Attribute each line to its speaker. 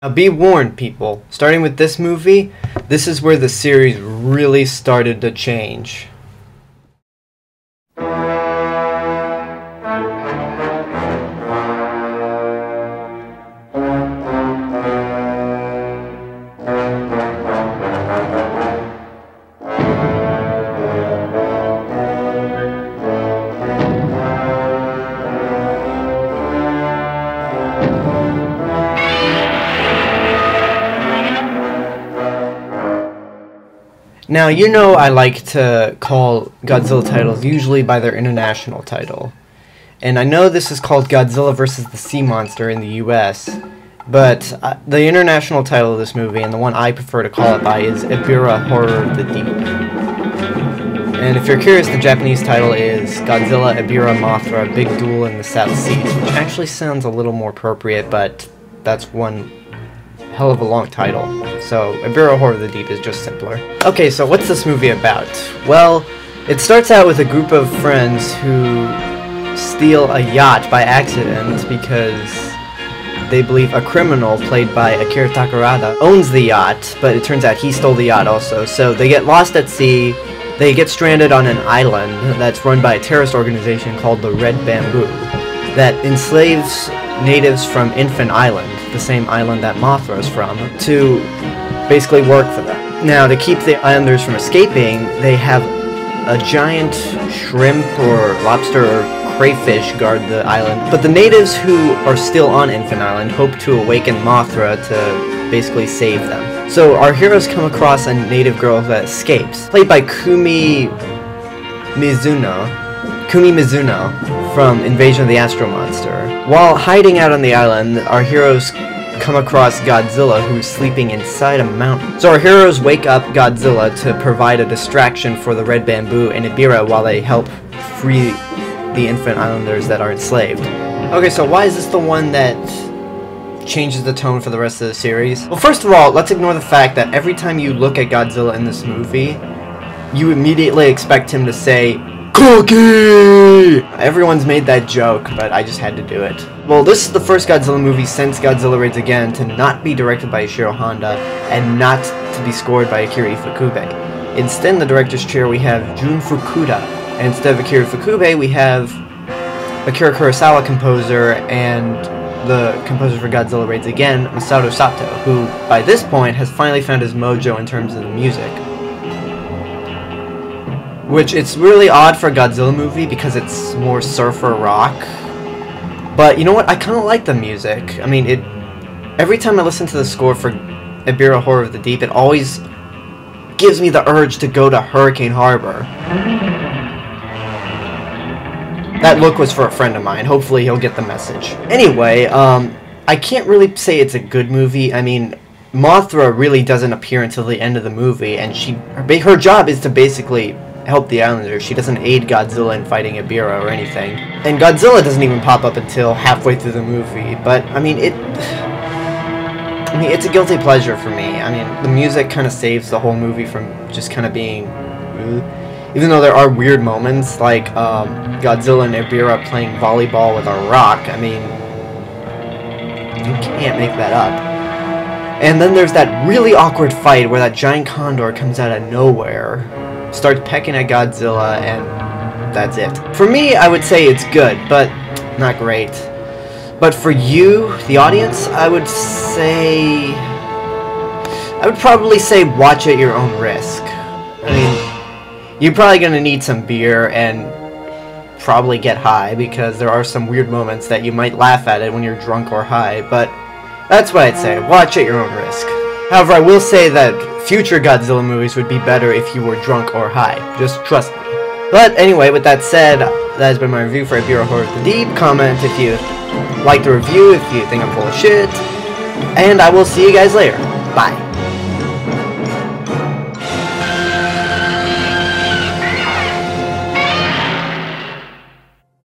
Speaker 1: Now be warned, people, starting with this movie, this is where the series really started to change. Now, you know I like to call Godzilla titles usually by their international title. And I know this is called Godzilla vs. the Sea Monster in the US, but the international title of this movie, and the one I prefer to call it by, is Ebirah, Horror of the Deep. And if you're curious, the Japanese title is Godzilla, Ebirah, Mothra, Big Duel in the South Seas, which actually sounds a little more appropriate, but that's one hell of a long title. So, Ebirah Horror of the Deep is just simpler. Okay, so what's this movie about? Well, it starts out with a group of friends who steal a yacht by accident because they believe a criminal played by Akira Takarada owns the yacht, but it turns out he stole the yacht also. So they get lost at sea, they get stranded on an island that's run by a terrorist organization called the Red Bamboo that enslaves natives from Infant Island, the same island that Mothra is from, to basically work for them. Now, to keep the islanders from escaping, they have a giant shrimp or lobster or crayfish guard the island. But the natives who are still on Infant Island hope to awaken Mothra to basically save them. So our heroes come across a native girl that escapes, played by Kumi Mizuno from Invasion of the Astro Monster. While hiding out on the island, our heroes come across Godzilla, who's sleeping inside a mountain. So our heroes wake up Godzilla to provide a distraction for the Red Bamboo and Ebirah while they help free the infant islanders that are enslaved. Okay, so why is this the one that changes the tone for the rest of the series? Well, first of all, let's ignore the fact that every time you look at Godzilla in this movie, you immediately expect him to say, "Cookie!" Everyone's made that joke, but I just had to do it. Well, this is the first Godzilla movie since Godzilla Raids Again to not be directed by Ishiro Honda and not to be scored by Akira Ifukube. Instead, in the director's chair, we have Jun Fukuda, and instead of Akira Ifukube, we have Akira Kurosawa composer and the composer for Godzilla Raids Again, Masato Sato, who, by this point, has finally found his mojo in terms of the music. Which, it's really odd for a Godzilla movie because it's more surfer rock. But, you know what? I kind of like the music. I mean, every time I listen to the score for Ebirah Horror of the Deep, it always gives me the urge to go to Hurricane Harbor. That look was for a friend of mine. Hopefully he'll get the message. Anyway, I can't really say it's a good movie. I mean, Mothra really doesn't appear until the end of the movie, and her job is to basically help the islanders. She doesn't aid Godzilla in fighting Ebirah or anything. And Godzilla doesn't even pop up until halfway through the movie. But, I mean, it's a guilty pleasure for me. I mean, the music kind of saves the whole movie from just kind of being... Even though there are weird moments, like Godzilla and Ebirah playing volleyball with a rock. I mean, you can't make that up. And then there's that really awkward fight where that giant condor comes out of nowhere, starts pecking at Godzilla, and that's it. For me, I would say it's good, but not great. But for you, the audience, I would probably say watch at your own risk. I mean, you're probably going to need some beer and probably get high, because there are some weird moments that you might laugh at it when you're drunk or high, but that's what I'd say. Watch at your own risk. However, I will say that future Godzilla movies would be better if you were drunk or high. Just trust me. But anyway, with that said, that has been my review for Ebirah Horror of the Deep. Comment if you like the review, if you think I'm full of shit. And I will see you guys later. Bye.